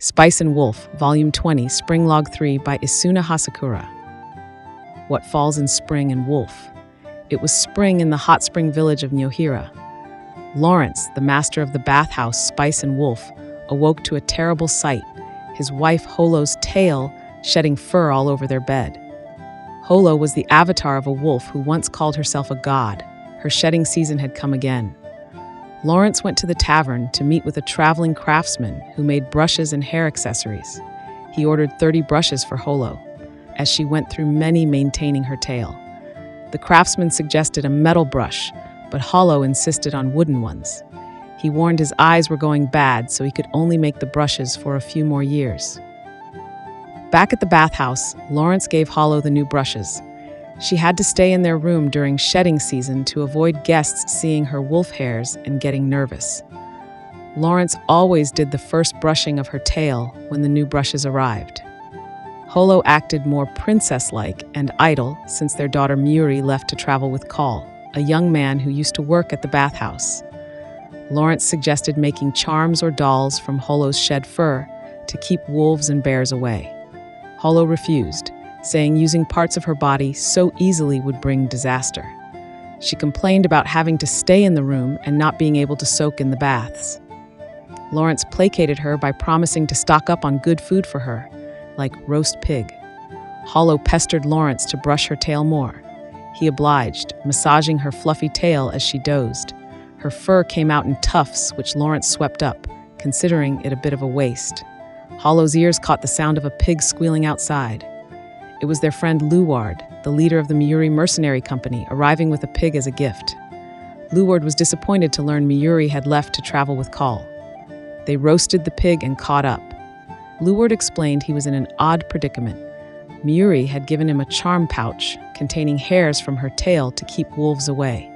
Spice and Wolf, Volume 20, Spring Log 3 by Isuna Hasekura. What falls in spring and wolf? It was spring in the hot spring village of Nyohhira. Lawrence, the master of the bathhouse, Spice and Wolf, awoke to a terrible sight, his wife Holo's tail shedding fur all over their bed. Holo was the avatar of a wolf who once called herself a god. Her shedding season had come again. Lawrence went to the tavern to meet with a traveling craftsman who made brushes and hair accessories. He ordered 30 brushes for Holo, as she went through many maintaining her tail. The craftsman suggested a metal brush, but Holo insisted on wooden ones. He warned his eyes were going bad, so he could only make the brushes for a few more years. Back at the bathhouse, Lawrence gave Holo the new brushes. She had to stay in their room during shedding season to avoid guests seeing her wolf hairs and getting nervous. Lawrence always did the first brushing of her tail when the new brushes arrived. Holo acted more princess-like and idle since their daughter Myuri left to travel with Call, a young man who used to work at the bathhouse. Lawrence suggested making charms or dolls from Holo's shed fur to keep wolves and bears away. Holo refused, saying using parts of her body so easily would bring disaster. She complained about having to stay in the room and not being able to soak in the baths. Lawrence placated her by promising to stock up on good food for her, like roast pig. Holo pestered Lawrence to brush her tail more. He obliged, massaging her fluffy tail as she dozed. Her fur came out in tufts, which Lawrence swept up, considering it a bit of a waste. Holo's ears caught the sound of a pig squealing outside. It was their friend Luward, the leader of the Myuri Mercenary Company, arriving with a pig as a gift. Luward was disappointed to learn Myuri had left to travel with Call. They roasted the pig and caught up. Luward explained he was in an odd predicament. Myuri had given him a charm pouch containing hairs from her tail to keep wolves away.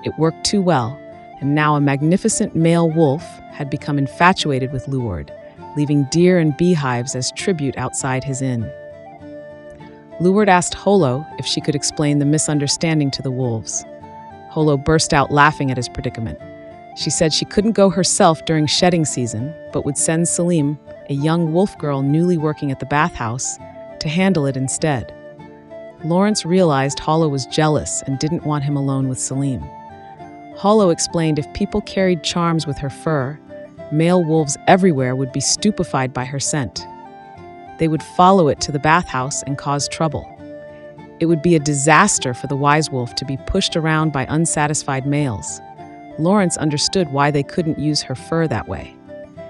It worked too well, and now a magnificent male wolf had become infatuated with Luward, leaving deer and beehives as tribute outside his inn. Luward asked Holo if she could explain the misunderstanding to the wolves. Holo burst out laughing at his predicament. She said she couldn't go herself during shedding season, but would send Selim, a young wolf girl newly working at the bathhouse, to handle it instead. Lawrence realized Holo was jealous and didn't want him alone with Selim. Holo explained if people carried charms with her fur, male wolves everywhere would be stupefied by her scent. They would follow it to the bathhouse and cause trouble. It would be a disaster for the wise wolf to be pushed around by unsatisfied males. Lawrence understood why they couldn't use her fur that way.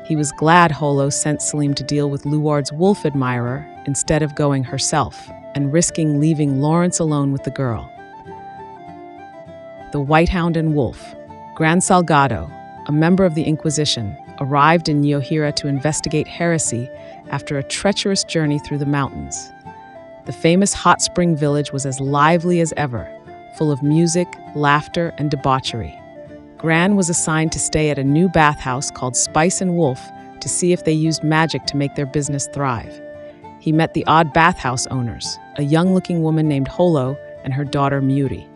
He was glad Holo sent Selim to deal with Luward's wolf admirer instead of going herself and risking leaving Lawrence alone with the girl. The White Hound and Wolf. Gran Salgado, a member of the Inquisition, arrived in Nyohhira to investigate heresy after a treacherous journey through the mountains. The famous hot spring village was as lively as ever, full of music, laughter, and debauchery. Gran was assigned to stay at a new bathhouse called Spice and Wolf to see if they used magic to make their business thrive. He met the odd bathhouse owners, a young-looking woman named Holo and her daughter Myuri.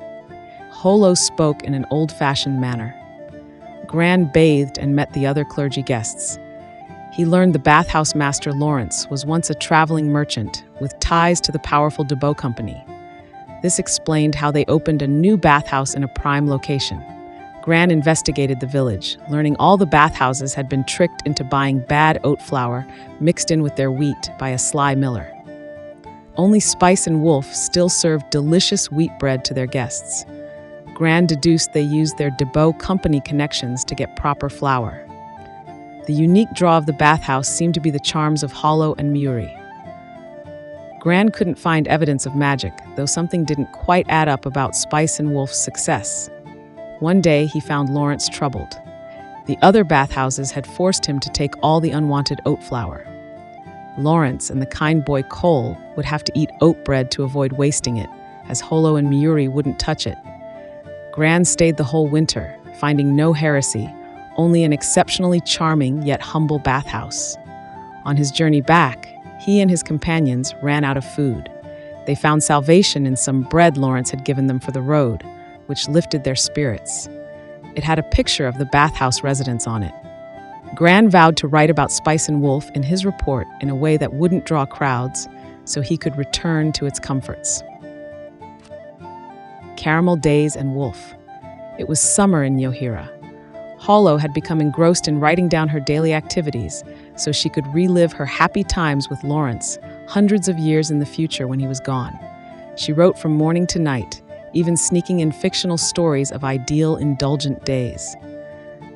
Holo spoke in an old-fashioned manner. Gran bathed and met the other clergy guests. He learned the bathhouse master Lawrence was once a traveling merchant with ties to the powerful Debo Company. This explained how they opened a new bathhouse in a prime location. Gran investigated the village, learning all the bathhouses had been tricked into buying bad oat flour mixed in with their wheat by a sly miller. Only Spice and Wolf still served delicious wheat bread to their guests. Gran deduced they used their Debo Company connections to get proper flour. The unique draw of the bathhouse seemed to be the charms of Holo and Myuri. Gran couldn't find evidence of magic, though something didn't quite add up about Spice and Wolf's success. One day, he found Lawrence troubled. The other bathhouses had forced him to take all the unwanted oat flour. Lawrence and the kind boy Cole would have to eat oat bread to avoid wasting it, as Holo and Myuri wouldn't touch it. Gran stayed the whole winter, finding no heresy, only an exceptionally charming yet humble bathhouse. On his journey back, he and his companions ran out of food. They found salvation in some bread Lawrence had given them for the road, which lifted their spirits. It had a picture of the bathhouse residents on it. Gran vowed to write about Spice and Wolf in his report in a way that wouldn't draw crowds, so he could return to its comforts. Caramel Days and Wolf. It was summer in Nyohhira. Holo had become engrossed in writing down her daily activities so she could relive her happy times with Lawrence hundreds of years in the future when he was gone. She wrote from morning to night, even sneaking in fictional stories of ideal, indulgent days.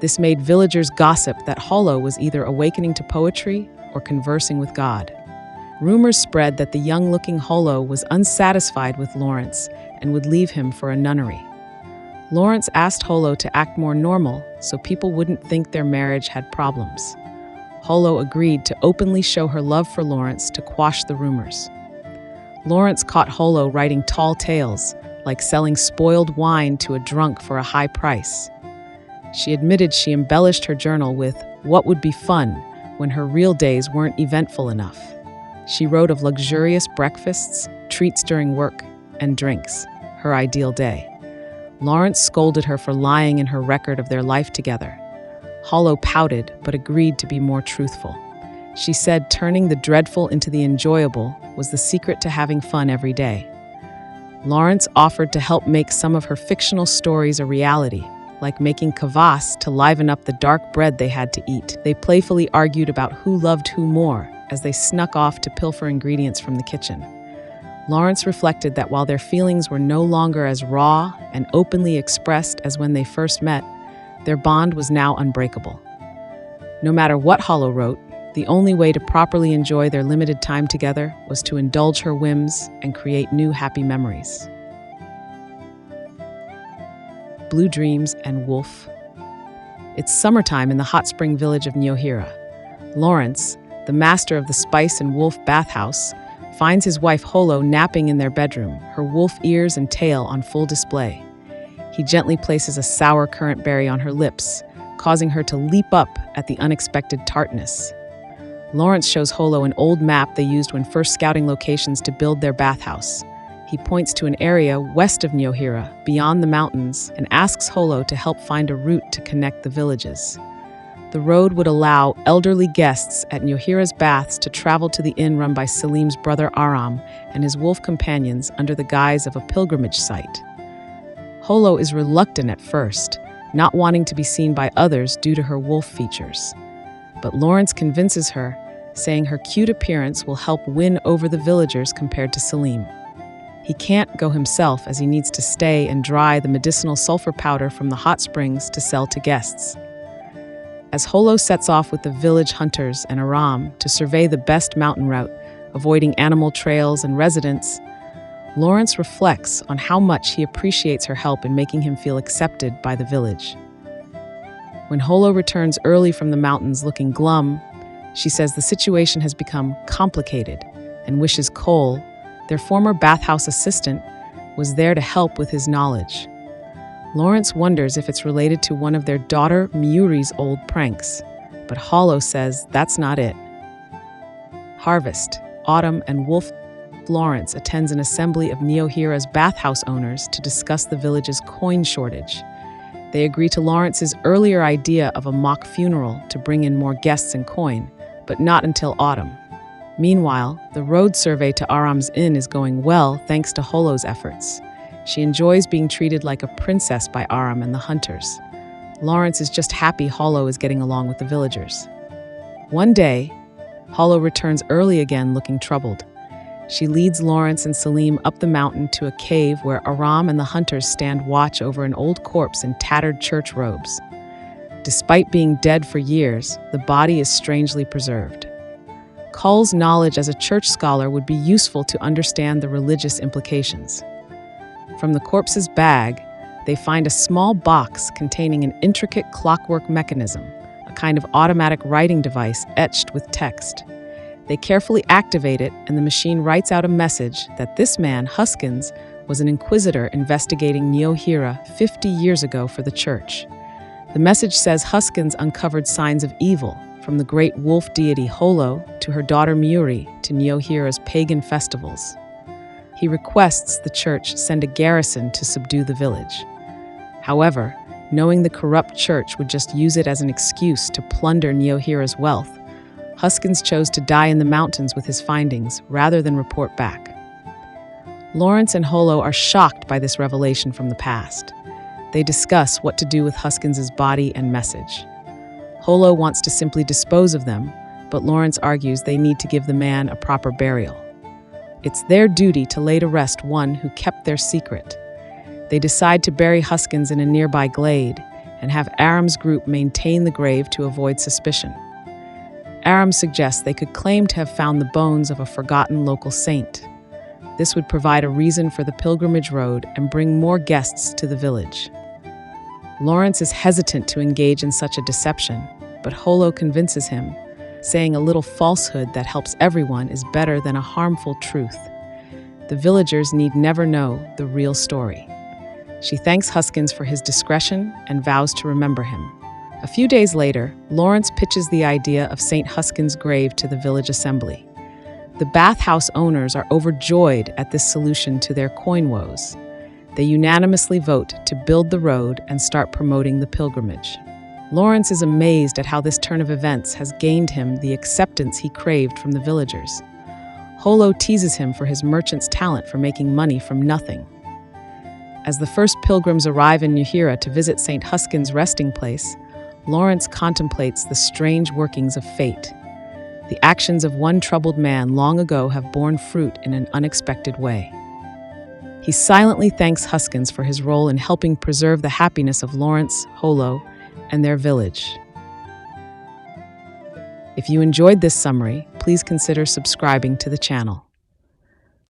This made villagers gossip that Holo was either awakening to poetry or conversing with God. Rumors spread that the young-looking Holo was unsatisfied with Lawrence and would leave him for a nunnery. Lawrence asked Holo to act more normal so people wouldn't think their marriage had problems. Holo agreed to openly show her love for Lawrence to quash the rumors. Lawrence caught Holo writing tall tales, like selling spoiled wine to a drunk for a high price. She admitted she embellished her journal with what would be fun when her real days weren't eventful enough. She wrote of luxurious breakfasts, treats during work, and drinks, her ideal day. Lawrence scolded her for lying in her record of their life together. Holo pouted, but agreed to be more truthful. She said turning the dreadful into the enjoyable was the secret to having fun every day. Lawrence offered to help make some of her fictional stories a reality, like making kvass to liven up the dark bread they had to eat. They playfully argued about who loved who more as they snuck off to pilfer ingredients from the kitchen. Lawrence reflected that while their feelings were no longer as raw and openly expressed as when they first met, their bond was now unbreakable. No matter what Holo wrote, the only way to properly enjoy their limited time together was to indulge her whims and create new happy memories. Blue Dreams and Wolf. It's summertime in the hot spring village of Nyohhira. Lawrence, the master of the Spice and Wolf bathhouse, finds his wife Holo napping in their bedroom, her wolf ears and tail on full display. He gently places a sour currant berry on her lips, causing her to leap up at the unexpected tartness. Lawrence shows Holo an old map they used when first scouting locations to build their bathhouse. He points to an area west of Nyohhira, beyond the mountains, and asks Holo to help find a route to connect the villages. The road would allow elderly guests at Nyohhira's baths to travel to the inn run by Selim's brother Aram and his wolf companions under the guise of a pilgrimage site. Holo is reluctant at first, not wanting to be seen by others due to her wolf features. But Lawrence convinces her, saying her cute appearance will help win over the villagers compared to Selim. He can't go himself as he needs to stay and dry the medicinal sulfur powder from the hot springs to sell to guests. As Holo sets off with the village hunters and Aram to survey the best mountain route, avoiding animal trails and residents, Lawrence reflects on how much he appreciates her help in making him feel accepted by the village. When Holo returns early from the mountains looking glum, she says the situation has become complicated and wishes Cole, their former bathhouse assistant, was there to help with his knowledge. Lawrence wonders if it's related to one of their daughter Myuri's old pranks, but Holo says that's not it. Harvest, autumn, and Wolf. Lawrence attends an assembly of Nyohhira's bathhouse owners to discuss the village's coin shortage. They agree to Lawrence's earlier idea of a mock funeral to bring in more guests and coin, but not until autumn. Meanwhile, the road survey to Aram's inn is going well thanks to Holo's efforts. She enjoys being treated like a princess by Aram and the hunters. Lawrence is just happy Holo is getting along with the villagers. One day, Holo returns early again looking troubled. She leads Lawrence and Selim up the mountain to a cave where Aram and the hunters stand watch over an old corpse in tattered church robes. Despite being dead for years, the body is strangely preserved. Kull's knowledge as a church scholar would be useful to understand the religious implications. From the corpse's bag, they find a small box containing an intricate clockwork mechanism, a kind of automatic writing device etched with text. They carefully activate it, and the machine writes out a message that this man, Huskins, was an inquisitor investigating Nyohhira 50 years ago for the church. The message says Huskins uncovered signs of evil, from the great wolf deity Holo to her daughter Myuri to Nyohhira's pagan festivals. He requests the church send a garrison to subdue the village. However, Knowing the corrupt church would just use it as an excuse to plunder Nyohhira's wealth, Huskins chose to die in the mountains with his findings rather than report back. Lawrence and Holo are shocked by this revelation from the past. They discuss what to do with Huskins's body and message. Holo wants to simply dispose of them, but Lawrence argues they need to give the man a proper burial. It's their duty to lay to rest one who kept their secret. They decide to bury Huskins in a nearby glade and have Aram's group maintain the grave to avoid suspicion. Aram suggests they could claim to have found the bones of a forgotten local saint. This would provide a reason for the pilgrimage road and bring more guests to the village. Lawrence is hesitant to engage in such a deception, but Holo convinces him, saying a little falsehood that helps everyone is better than a harmful truth. The villagers need never know the real story. She thanks Huskins for his discretion and vows to remember him. A few days later, Lawrence pitches the idea of St. Huskins' grave to the village assembly. The bathhouse owners are overjoyed at this solution to their coin woes. They unanimously vote to build the road and start promoting the pilgrimage. Lawrence is amazed at how this turn of events has gained him the acceptance he craved from the villagers. Holo teases him for his merchant's talent for making money from nothing. As the first pilgrims arrive in Nyohhira to visit St. Huskins' resting place, Lawrence contemplates the strange workings of fate. The actions of one troubled man long ago have borne fruit in an unexpected way. He silently thanks Huskins for his role in helping preserve the happiness of Lawrence, Holo, and their village. If you enjoyed this summary, please consider subscribing to the channel.